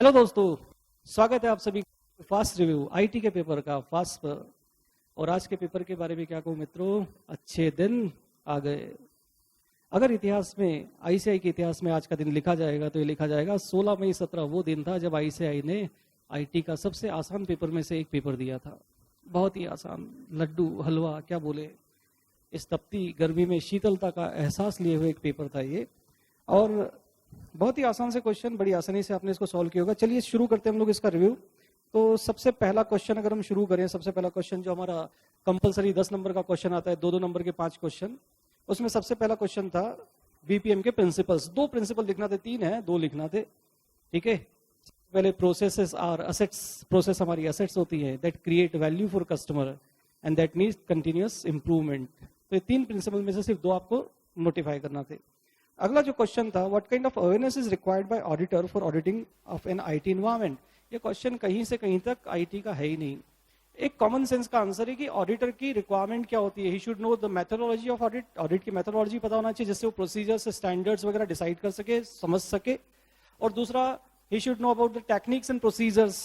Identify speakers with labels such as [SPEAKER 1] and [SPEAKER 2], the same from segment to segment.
[SPEAKER 1] Hello दोस्तों, स्वागत है आप सभी का फास्ट रिव्यू आईटी के पेपर का फास्ट पर। और आज के पेपर के बारे में क्या कहूँ मित्रों, अच्छे दिन आ गए। अगर इतिहास में आईसीआई के इतिहास में आज का दिन लिखा जाएगा तो ये लिखा जाएगा 16 मई 17 वो दिन था जब आईसीआई ने आईटी का सबसे आसान पेपर में से एक पेपर दिया था। बहुत ही आसान, लड्डू हलवा क्या बोले, इस तपती गर्मी में शीतलता का एहसास लिए हुए एक पेपर था ये। और बहुत ही आसान से क्वेश्चन, बड़ी आसानी से आपने इसको सॉल्व किया होगा। चलिए शुरू करते हैं हम लोग इसका रिव्यू। तो सबसे पहला क्वेश्चन अगर हम शुरू करें, सबसे पहला क्वेश्चन जो हमारा कंपलसरी 10 नंबर का क्वेश्चन आता है, 2-2 नंबर के 5 क्वेश्चन, उसमें सबसे पहला क्वेश्चन था बीपीएम के प्रिंसिपल्स। 2 प्रिंसिपल लिखना थे, 3 है 2 लिखना थे, ठीक है। पहले प्रोसेसेस आर असेट्स, प्रोसेस हमारी असेट्स होती है that create value for customer and that needs continuous improvement. तो ये 3 प्रिंसिपल में से सिर्फ 2 आपको नोटिफाई करना थे। अगला जो क्वेश्चन था, what kind of awareness is required by auditor for auditing of an IT environment. ये क्वेश्चन कहीं से कहीं तक आईटी का है ही नहीं। एक कॉमन सेंस का आंसर है कि ऑडिटर की रिक्वायरमेंट क्या होती है। He should know the methodology of audit, audit की मेथोडोलॉजी पता होना चाहिए जिससे वो प्रोसीजर्स स्टैंडर्ड्स वगैरह डिसाइड कर सके, समझ सके। और दूसरा, he should know about the techniques and procedures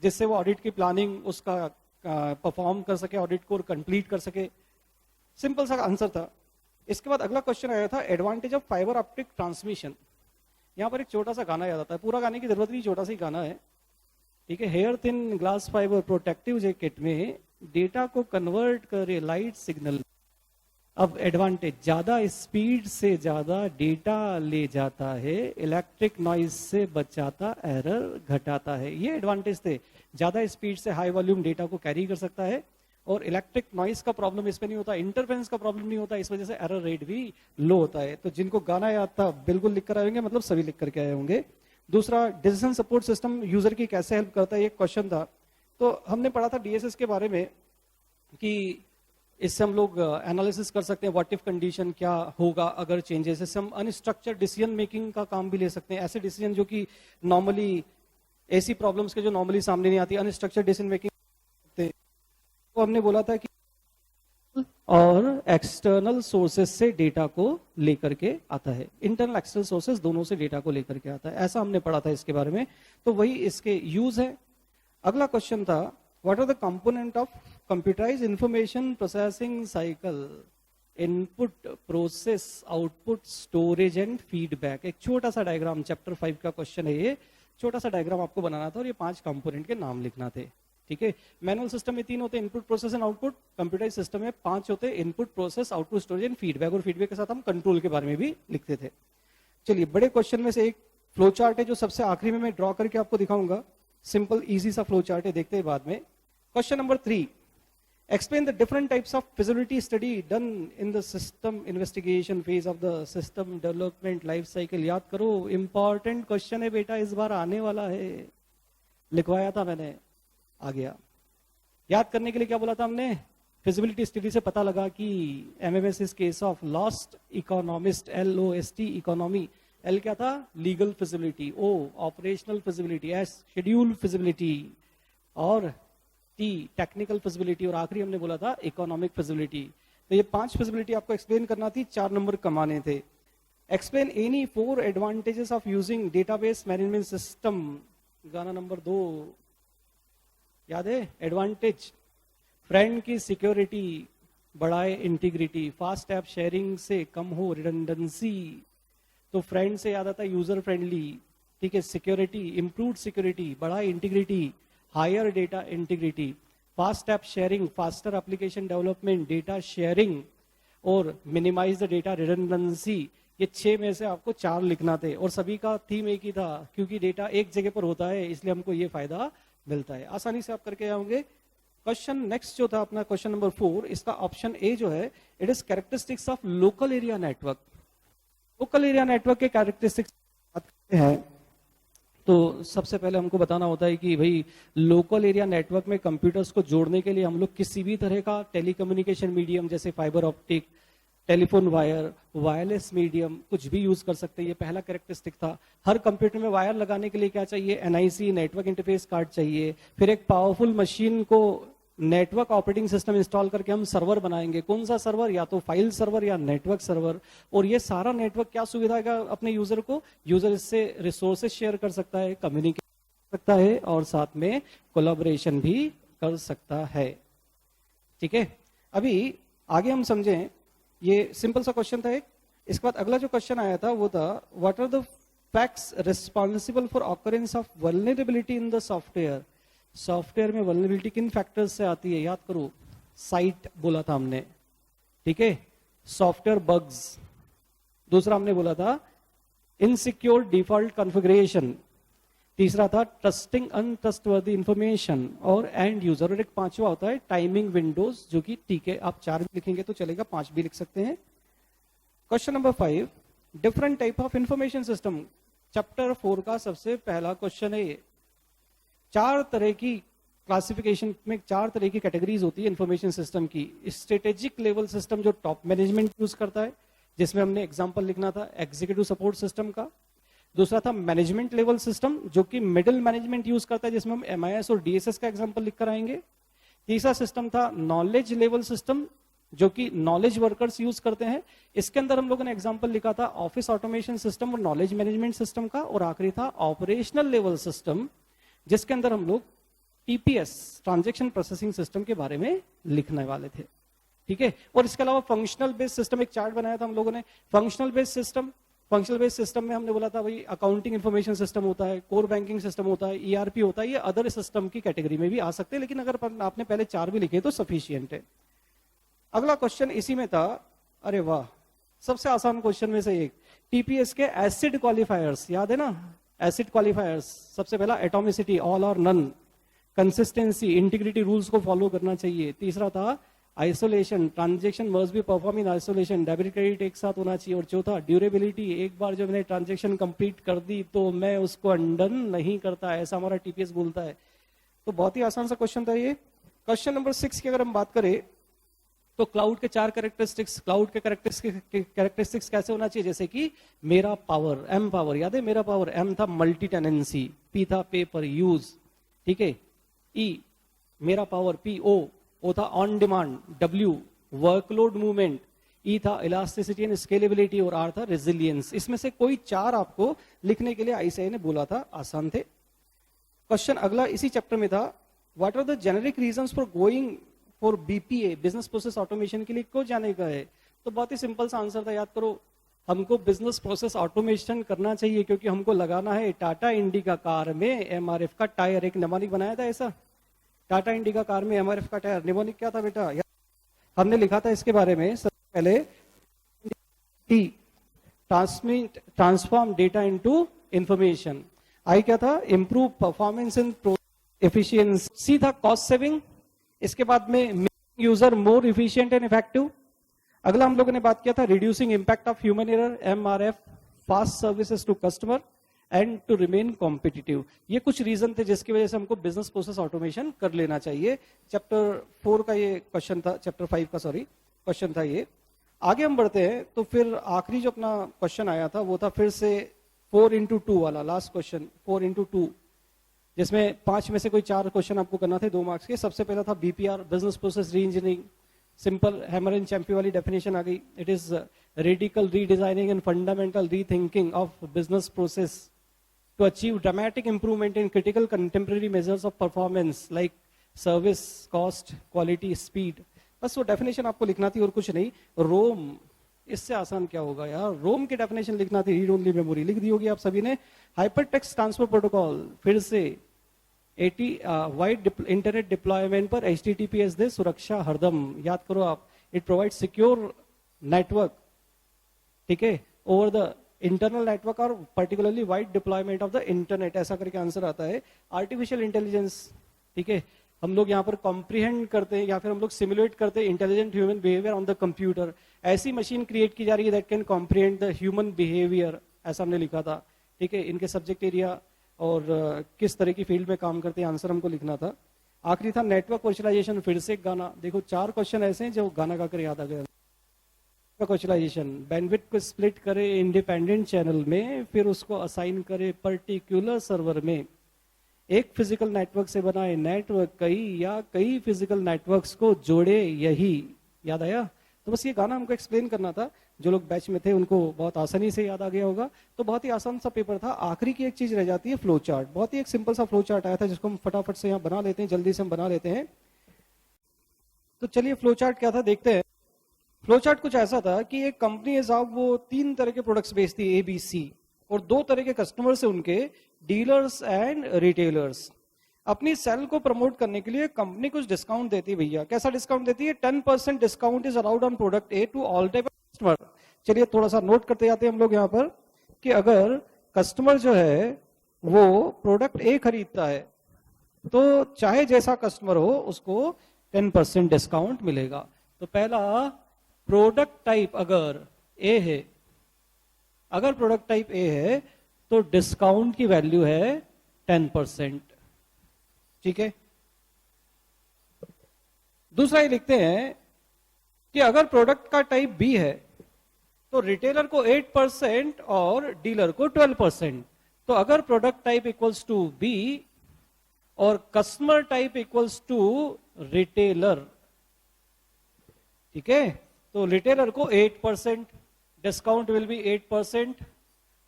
[SPEAKER 1] जिससे वो ऑडिट की प्लानिंग उसका परफॉर्म कर सके, ऑडिट को कंप्लीट कर सके। सिंपल सा आंसर था। इसके बाद अगला क्वेश्चन आया था advantage of fibre optic transmission. यहाँ पर एक छोटा सा गाना याद आता है, पूरा गाने की जरूरत नहीं, छोटा सा ही गाना है, ठीक है। Here thin glass fibre protective jacket में डेटा को कन्वर्ट करे लाइट सिग्नल। अब एडवांटेज, ज्यादा स्पीड से ज्यादा डेटा ले जाता है, इलेक्ट्रिक नॉइज से बचाता, एरर घटाता है। ये एडवांटेज थे। ज्यादा स्पीड से हाई वॉल्यूम डेटा को कैरी कर सकता है और इलेक्ट्रिक नॉइस का प्रॉब्लम इसमें नहीं होता, इंटरफेरेंस का प्रॉब्लम नहीं होता, इस वजह से एरर रेट भी लो होता है। तो जिनको गाना याद था बिल्कुल लिख कर आए होंगे, मतलब सभी लिख करके आए होंगे। दूसरा, डिसीजन सपोर्ट सिस्टम यूजर की कैसे हेल्प करता है, ये क्वेश्चन था। तो हमने पढ़ा था डीएसएस के बारे में कि इससे हम लोग एनालिसिस कर सकते हैं व्हाट इफ कंडीशन क्या होगा अगर चेंजेस। इससे हम अनस्ट्रक्चर्ड डिसीजन मेकिंग का काम भी ले सकते हैं, ऐसे डिसीजन जो कि नॉर्मली ऐसी प्रॉब्लम्स के जो नॉर्मली सामने नहीं आती, अनस्ट्रक्चर्ड डिसीजन मेकिंग। तो हमने बोला था कि और एक्सटर्नल सोर्सेस से डेटा को लेकर के आता है, इंटरनल एक्सटर्नल सोर्सेस दोनों से डेटा को लेकर के आता है, ऐसा हमने पढ़ा था इसके बारे में। तो वही इसके यूज है। अगला क्वेश्चन था what are the component of computerised information processing cycle. Input, process, output, storage and feedback. एक छोटा सा डायग्राम, चैप्टर 5 का क्वेश्चन है ये। छोटा सा डायग्राम आपको बनाना था और ये 5 कंपोनेंट के नाम लिखना थे, ठीक है। मैनुअल सिस्टम में 3 होते हैं, input, process and output. Computerise system में 5 होते हैं, input, process, output, storage and feedback. और फीडबैक के साथ हम कंट्रोल के बारे में भी लिखते थे। चलिए, बड़े क्वेश्चन में से एक फ्लो चार्ट है जो सबसे आखिरी में मैं ड्रॉ करके आपको दिखाऊंगा। सिंपल इजी सा फ्लो चार्ट है, देखते हैं बाद में। Question number 3, explain the different types of feasibility study done in the system investigation phase of the system development life cycle. याद करो, इंपॉर्टेंट क्वेश्चन है बेटा, इस बार आने वाला है। लिखवाया था मैंने, आ गया। याद करने के लिए क्या बोला था हमने, फिजिबिलिटी स्टडी से पता लगा कि MMS is case of lost economist, LOST economy. L क्या था, legal feasibility. O operational feasibility. S schedule feasibility. और T टेक्निकल फिजिबिलिटी। और आखिरी हमने बोला था इकोनॉमिक फिजिबिलिटी। तो ये 5 फिजिबिलिटी आपको एक्सप्लेन करना थी, 4 नंबर कमाने थे। Explain any 4 advantages of using database management system. गाना नंबर 2 याद है, एडवांटेज, फ्रेंड की सिक्योरिटी बढ़ाए, इंटीग्रिटी, फास्ट ऐप शेयरिंग से कम हो रिडंडेंसी। तो फ्रेंड से याद आता है यूजर फ्रेंडली, ठीक है। सिक्योरिटी, इंप्रूव्ड सिक्योरिटी, बढ़ाए integrity, higher data integrity, fast app sharing, faster application development, data sharing, और मिनिमाइज द डेटा रिडंडेंसी। ये 6 में से आपको 4 लिखना थे और सभी का थीम एक ही था, क्योंकि डेटा एक जगह पर होता है इसलिए हमको ये फायदा मिलता है। आसानी से आप करके आओगे। क्वेश्चन नेक्स्ट जो था अपना, क्वेश्चन नंबर 4, इसका ऑप्शन ए जो है, it is characteristics of local area network. Local area network के कैरेक्टरिस्टिक्स हैं। तो सबसे पहले हमको बताना होता है कि भाई लोकल एरिया नेटवर्क में कंप्यूटर्स को जोड़ने के लिए हम लोग किसी भी तरह का टेलीकम्युनिकेशन मीडियम जैसे fibre optic, telephone wire, wireless medium कुछ भी यूज कर सकते हैं। ये पहला कैरेक्टरिस्टिक था। हर कंप्यूटर में वायर लगाने के लिए क्या चाहिए, NIC नेटवर्क इंटरफेस कार्ड चाहिए। फिर एक पावरफुल मशीन को नेटवर्क ऑपरेटिंग सिस्टम इंस्टॉल करके हम सर्वर बनाएंगे। कौन सा सर्वर, या तो फाइल सर्वर या नेटवर्क सर्वर। और ये सारा नेटवर्क क्या सुविधा देगा अपने यूजर को, यूजर इससे रिसोर्सेज शेयर कर सकता है, कम्युनिकेट सकता है और साथ में कोलैबोरेशन भी कर सकता है। ठीक है, अभी आगे हम समझें, ये सिंपल सा क्वेश्चन था एक। इसके बाद अगला जो क्वेश्चन आया था वो था what are the facts responsible for occurrence of vulnerability in the software. Software में वल्नरेबिलिटी किन फैक्टर्स से आती है, याद करो। साइट बोला था हमने, ठीक है, सॉफ्टवेयर बग्स, दूसरा हमने बोला था इनसिक्योर डिफॉल्ट कॉन्फ़िगरेशन, तीसरा था ट्रस्टिंग अनट्रस्टवर्दी इंफॉर्मेशन और एंड यूजर, और एक पांचवा होता है टाइमिंग विंडोज, जो कि ठीक है आप 4 भी लिखेंगे तो चलेगा, 5 भी लिख सकते हैं। Question number 5, different type of information system, chapter 4 का सबसे पहला क्वेश्चन है ये। 4 तरह की क्लासिफिकेशन में 4 तरह की कैटेगरीज होती है इंफॉर्मेशन सिस्टम की। स्ट्रेटेजिक लेवल सिस्टम जो टॉप मैनेजमेंट यूज करता है, जिसमें हमने एग्जांपल लिखना था एग्जीक्यूटिव सपोर्ट सिस्टम का। दूसरा था मैनेजमेंट लेवल सिस्टम जो कि मिडिल मैनेजमेंट यूज करता है, जिसमें हम MIS और DSS का एग्जांपल लिख कर आएंगे। तीसरा सिस्टम था नॉलेज लेवल सिस्टम जो कि नॉलेज वर्कर्स यूज करते हैं। इसके अंदर हम लोगों ने एग्जांपल लिखा था ऑफिस ऑटोमेशन सिस्टम और नॉलेज मैनेजमेंट सिस्टम का। और आखिरी था ऑपरेशनल लेवल सिस्टम, जिसके अंदर हम लोग TPS ट्रांजैक्शन प्रोसेसिंग सिस्टम के बारे में लिखने वाले थे। ठीक है, और इसके अलावा फंक्शनल बेस्ड सिस्टम एक चार्ट बनाया था हम लोगों ने। फंक्शनल बेस्ड सिस्टम में हमने बोला था भाई अकाउंटिंग इंफॉर्मेशन सिस्टम होता है, कोर बैंकिंग सिस्टम होता है, ERP होता है, ये अदर सिस्टम की कैटेगरी में भी आ सकते हैं, लेकिन अगर आपने पहले 4 भी लिखे तो सफिशियंट है। अगला क्वेश्चन इसी में था, अरे वाह, सबसे आसान क्वेश्चन में से एक, TPS के एसिड क्वालिफायर्स याद है ना। एसिड क्वालिफायर्स, सबसे पहला एटॉमिसिटी, ऑल और नन, कंसिस्टेंसी, इंटीग्रिटी रूल्स को फॉलो करना चाहिए। तीसरा था isolation, transaction must be perform in isolation, debit credit एक साथ होना चाहिए। और चौथा ड्यूरेबिलिटी, एक बार जब मैंने ट्रांजेक्शन कंप्लीट कर दी तो मैं उसको अंडन नहीं करता, ऐसा हमारा TPS बोलता है। तो बहुत ही आसान सा क्वेश्चन था ये। क्वेश्चन नंबर 6 की अगर हम बात करें तो क्लाउड के 4 कैरेक्टरिस्टिक्स, क्लाउड के कैरेक्टरिस्टिक्स कैसे होना चाहिए, जैसे कि मेरा पावर, M पावर, याद है मेरा पावर, M था मल्टी टेनेंसी, P था पे पर यूज, ठीक है, E मेरा पावर, O था on demand, W workload movement, E था इलास्टिसिटी एंड स्केलेबिलिटी और R था रेजिलियंस। इसमें से कोई 4 आपको लिखने के लिए ICAI ने बोला था, आसान थे। क्वेश्चन अगला इसी चैप्टर में था, what are the generic reasons for going for BPA, business process automation के लिए क्यों जाने का है। तो बहुत ही सिंपल सा आंसर था, याद करो, हमको बिजनेस प्रोसेस ऑटोमेशन करना चाहिए क्योंकि हमको लगाना है टाटा इंडिका कार में MRF का टायर। एक निमोनिक बनाया था ऐसा, टाटा इंडिका कार में MRF का टायर। निमोनिक क्या था बेटा, हमने लिखा था इसके बारे में सबसे पहले, transform data into information. I क्या था, improve performance in efficiency. C था कॉस्ट सेविंग। इसके बाद में making user more efficient and effective. अगला हम लोगों ने बात किया था reducing impact of human error, MRF, fast services to customer and to remain competitive. ये कुछ रीजन थे जिसकी वजह से हमको बिजनेस प्रोसेस ऑटोमेशन कर लेना चाहिए। चैप्टर 4 का ये क्वेश्चन था, चैप्टर 5 का सॉरी क्वेश्चन था ये। आगे हम बढ़ते हैं तो फिर आखिरी जो अपना क्वेश्चन आया था वो था फिर से 4x2 वाला, लास्ट क्वेश्चन 4x2, जिसमें 5 में से कोई 4 क्वेश्चन आपको करना थे 2 मार्क्स के। सबसे पहला था BPR, business process re engineering, simple Hammer and Champy वाली डेफिनेशन आ गई। It is radical redesigning and fundamental rethinking of business process to achieve dramatic improvement in critical contemporary measures of performance like service, cost, quality, speed. बस वो definition आपको लिखना थी और कुछ नहीं। रोम, इससे आसान क्या होगा यार, रोम की डेफिनेशन लिखना थी, रीड ओनली मेमोरी लिख दी होगी आप सभी ने। हाइपर टेक्स्ट ट्रांसफर प्रोटोकॉल, फिर से 80 वाइड इंटरनेट डिप्लॉयमेंट पर HTTPS दे सुरक्षा हरदम, याद करो आप। इट प्रोवाइड सिक्योर नेटवर्क, ठीक है, ओवर द इंटरनल नेटवर्क और particularly wide deployment of the internet, ऐसा करके आंसर आता है। आर्टिफिशियल इंटेलिजेंस, ठीक है, हम लोग यहाँ पर कॉम्प्रीहेंड करते हैं या फिर हम लोग सिमुलेट करते हैं intelligent human behaviour on the computer. ऐसी मशीन क्रिएट की जा रही है that can comprehend the human behaviour, ऐसा हमने लिखा था, ठीक है। इनके सब्जेक्ट एरिया और किस तरह की फील्ड में काम करते हैं, आंसर हमको लिखना था। आखिरी था नेटवर्क वर्चुअलाइजेशन, फिर से गाना। देखो 4 क्वेश्चन ऐसे हैं जो गाना गाकर याद आ गया। वर्चुअलाइजेशन, बैंडविड्थ को स्प्लिट करे इंडिपेंडेंट चैनल में, फिर उसको असाइन करे पर्टिकुलर सर्वर में। एक फिजिकल नेटवर्क से बनाए नेटवर्क कई या कई फिजिकल नेटवर्क्स को जोड़े, यही याद आया। तो बस ये गाना हमको एक्सप्लेन करना था, जो लोग बैच में थे उनको बहुत आसानी से याद आ गया होगा। तो बहुत ही आसान सा पेपर था। आखिरी की एक चीज रह जाती है, फ्लो चार्ट। बहुत ही एक सिंपल सा फ्लो चार्ट आया था जिसको हम फटाफट से यहाँ बना लेते हैं, जल्दी से हम बना लेते हैं। तो चलिए फ्लो चार्ट क्या था देखते हैं। फ्लो चार्ट कुछ ऐसा था कि एक कंपनी है साहब, वो 3 तरह के प्रोडक्ट्स बेचती है, ABC, और 2 तरह के कस्टमर्स है उनके, डीलर्स एंड रिटेलर्स। अपनी सेल को प्रमोट करने के लिए कंपनी कुछ डिस्काउंट देती है भैया। कैसा डिस्काउंट देती है? 10% discount is allowed on product A to all type customer. चलिए थोड़ा सा नोट करते जाते हैं हम लोग यहाँ पर कि अगर कस्टमर जो है वो प्रोडक्ट ए खरीदता है तो चाहे जैसा कस्टमर हो उसको 10% डिस्काउंट मिलेगा। तो पहला, प्रोडक्ट टाइप अगर ए है, अगर प्रोडक्ट टाइप ए है तो डिस्काउंट की वैल्यू है 10%। ठीक है। दूसरा ये लिखते हैं कि अगर प्रोडक्ट का टाइप बी है तो रिटेलर को 8% और डीलर को 12%। तो अगर product type equals to B और customer type equals to retailer, ठीक है, तो रिटेलर को 8%, डिस्काउंट विल बी 8%।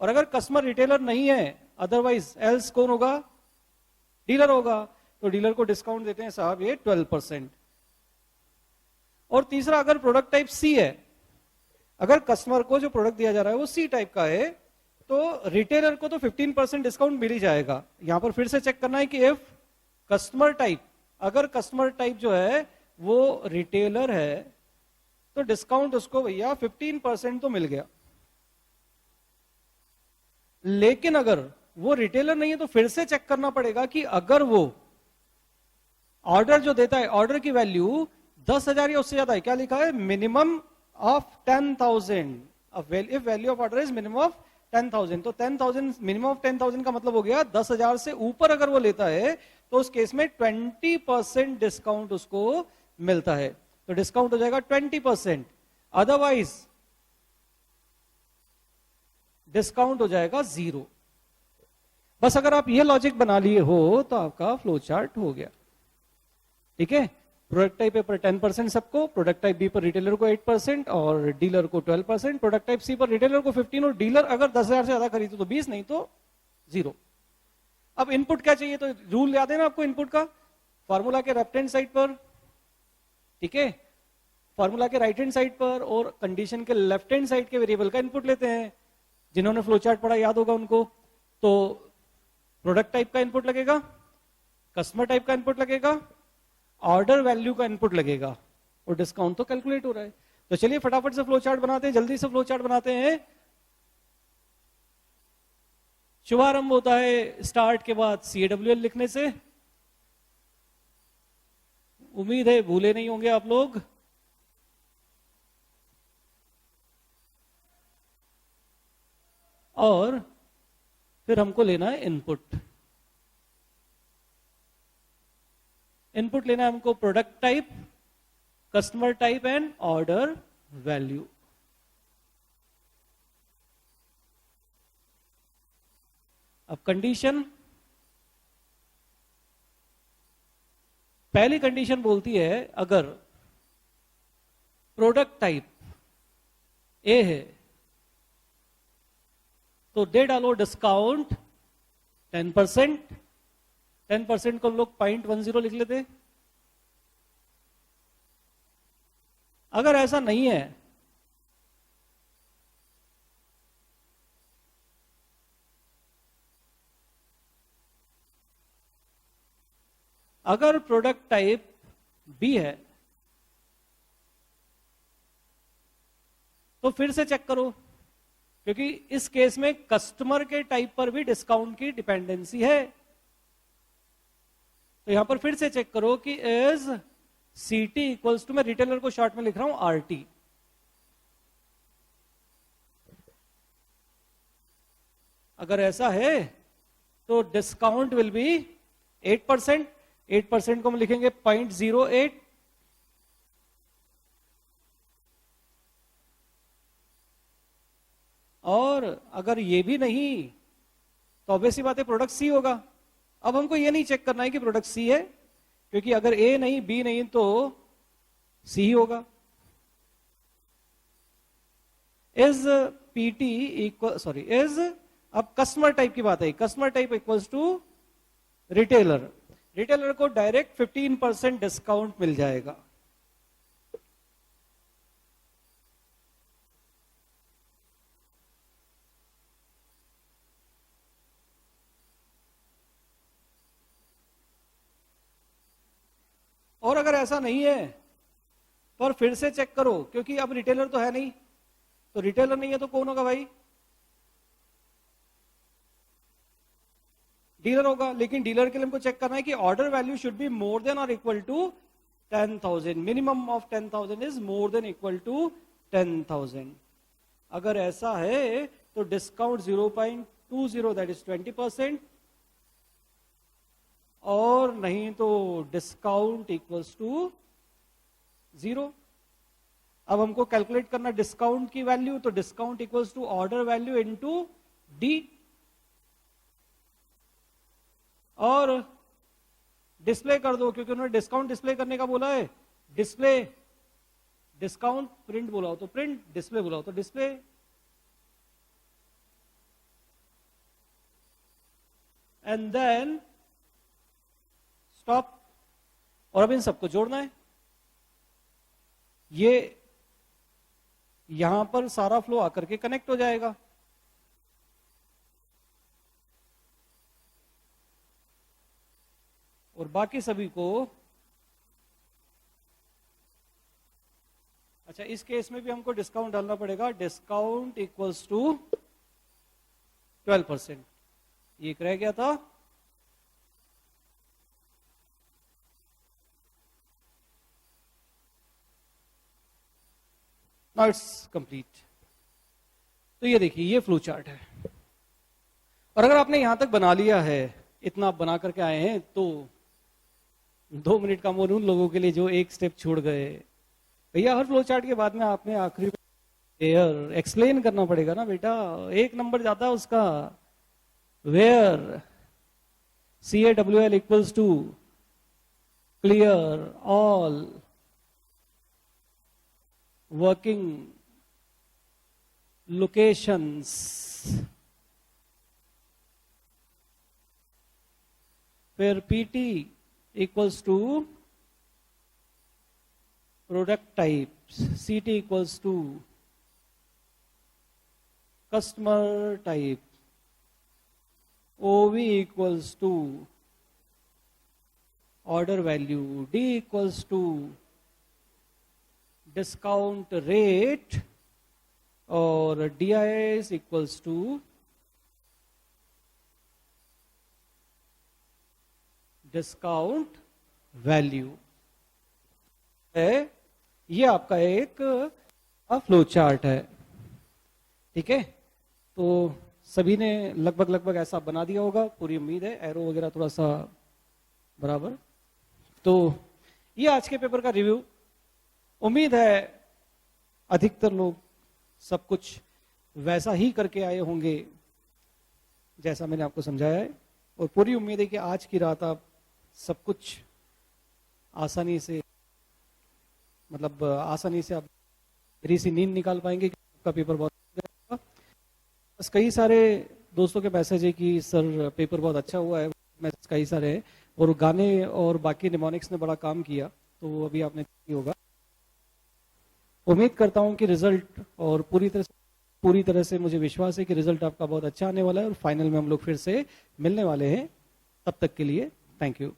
[SPEAKER 1] और अगर कस्टमर रिटेलर नहीं है, अदरवाइज एल्स कौन होगा? डीलर होगा। तो डीलर को डिस्काउंट देते हैं साहब ये 12%। और तीसरा, अगर प्रोडक्ट टाइप सी है, अगर कस्टमर को जो प्रोडक्ट दिया जा रहा है वो सी टाइप का है तो रिटेलर को तो 15% डिस्काउंट मिल ही जाएगा। यहां पर फिर से चेक करना है कि इफ कस्टमर टाइप, अगर कस्टमर टाइप जो है वो रिटेलर है तो डिस्काउंट उसको भैया 15% तो मिल गया। लेकिन अगर वो रिटेलर नहीं है तो फिर से चेक करना पड़ेगा कि अगर वो ऑर्डर जो देता है, ऑर्डर की वैल्यू 10,000 या उससे ज्यादा है, क्या लिखा है? Minimum of 10,000। If value of order is minimum of 10,000, तो 10,000, मिनिमम ऑफ 10,000 का मतलब हो गया 10,000 से ऊपर अगर वो लेता है तो उस केस में 20% डिस्काउंट उसको मिलता है। तो डिस्काउंट हो जाएगा 20%, अदरवाइज डिस्काउंट हो जाएगा 0। बस अगर आप ये लॉजिक बना लिए हो तो आपका फ्लो चार्ट हो गया। ठीक है। प्रोडक्ट टाइप ए पर 10% सबको, प्रोडक्ट टाइप बी पर रिटेलर को 8% और डीलर को 12%, प्रोडक्ट टाइप सी पर रिटेलर को 15 और डीलर अगर 10,000 से ज्यादा खरीदो तो 20, नहीं तो 0। अब इनपुट क्या चाहिए? तो रूल याद है ना आपको इनपुट का? फार्मूला के लेफ्ट हैंड साइड पर, ठीक है, फार्मूला के राइट हैंड साइड पर और कंडीशन के लेफ्ट हैंड साइड के वेरिएबल का इनपुट लेते हैं। जिन्होंने फ्लो चार्ट पढ़ा याद होगा उनको। तो प्रोडक्ट टाइप का इनपुट लगेगा, कस्टमर टाइप का इनपुट लगेगा, ऑर्डर वैल्यू का इनपुट लगेगा और डिस्काउंट तो कैलकुलेट हो रहा है। तो चलिए फटाफट से फ्लो चार्ट बनाते हैं, जल्दी से फ्लो चार्ट बनाते हैं। शुभारंभ होता है स्टार्ट के बाद CAWL लिखने से। उम्मीद है भूले नहीं होंगे आप लोग। और फिर हमको लेना है इनपुट। इनपुट लेना है हमको product type, customer type and order value. अब कंडीशन, पहली कंडीशन बोलती है अगर प्रोडक्ट टाइप ए है तो दे डालो डिस्काउंट 10%। 10% को हम लोग 0.10 लिख लेते। अगर ऐसा नहीं है अगर प्रोडक्ट टाइप बी है तो फिर से चेक करो, क्योंकि इस केस में कस्टमर के टाइप पर भी डिस्काउंट की डिपेंडेंसी है। तो यहां पर फिर से चेक करो कि इज CT इक्वल्स टू, मैं रिटेलर को शॉर्ट में लिख रहा हूं RT। अगर ऐसा है तो डिस्काउंट विल बी 8%। 8% को हम लिखेंगे 0.08। और अगर ये भी नहीं तो ऑब्वियसली बात है प्रोडक्ट सी होगा। अब हमको ये नहीं चेक करना है कि प्रोडक्ट सी है, क्योंकि अगर ए नहीं बी नहीं तो सी ही होगा। Is PT equal, sorry, is, अब कस्टमर टाइप की बात है, customer type equals to retailer. Retailer को डायरेक्ट 15% डिस्काउंट मिल जाएगा। और अगर ऐसा नहीं है, पर फिर से चेक करो, क्योंकि अब रिटेलर तो है नहीं, तो रिटेलर नहीं है तो कौन होगा भाई? डीलर होगा। लेकिन डीलर के लिए हमको चेक करना है कि order value should be more than और equal to 10,000। Minimum of 10,000 is more than equal to 10,000। अगर ऐसा है तो डिस्काउंट 0.20, दैट इज 20%, और नहीं तो डिस्काउंट इक्वल्स टू 0। अब हमको कैलकुलेट करना डिस्काउंट की वैल्यू, तो discount equals to order value into D, और डिस्प्ले कर दो, क्योंकि उन्होंने डिस्काउंट डिस्प्ले करने का बोला है। डिस्प्ले, डिस्काउंट प्रिंट बोला हो तो प्रिंट, डिस्प्ले बोला हो तो डिस्प्ले। And then stop. और अब इन सबको जोड़ना है। ये यहां पर सारा फ्लो आकर के कनेक्ट हो जाएगा। और बाकी सभी को, अच्छा इस केस में भी हमको डिस्काउंट डालना पड़ेगा। Discount equals to 12%। ये रह गया था। Now it's complete. तो ये देखिए, ये फ्लो चार्ट है। और अगर आपने यहां तक बना लिया है, इतना आप बना करके आए हैं, तो 2 मिनट का मोन उन लोगों के लिए जो एक स्टेप छोड़ गए। भैया हर फ्लो चार्ट के बाद में आपने आखिरी वेयर एक्सप्लेन करना पड़ेगा ना बेटा, एक नंबर जाता है उसका। Where CAWL equals to clear all working locations, फिर PT equals to product types, CT equals to customer type, OV equals to order value, D equals to discount rate, और DIS equals to discount value है। ये आपका एक flow chart है। ठीक है, तो सभी ने लगभग ऐसा बना दिया होगा, पूरी उम्मीद है। एरो वगैरह थोड़ा सा बराबर। तो ये आज के पेपर का रिव्यू। उम्मीद है अधिकतर लोग सब कुछ वैसा ही करके आए होंगे जैसा मैंने आपको समझाया है, और पूरी उम्मीद है कि आज की रात आप सब कुछ आसानी से, मतलब आसानी से आप मेरी सी नींद निकाल पाएंगे। आपका पेपर बहुत बस कई सारे दोस्तों के मैसेज है कि सर पेपर बहुत अच्छा हुआ है, मैसेज कई सारे हैं, और गाने और बाकी निमोनिक्स ने बड़ा काम किया, तो वो अभी आपने किया होगा। उम्मीद करता हूं कि रिजल्ट, और पूरी तरह से मुझे विश्वास है कि रिजल्ट आपका बहुत अच्छा आने वाला है, और फाइनल में हम लोग फिर से मिलने वाले हैं। तब तक के लिए थैंक यू।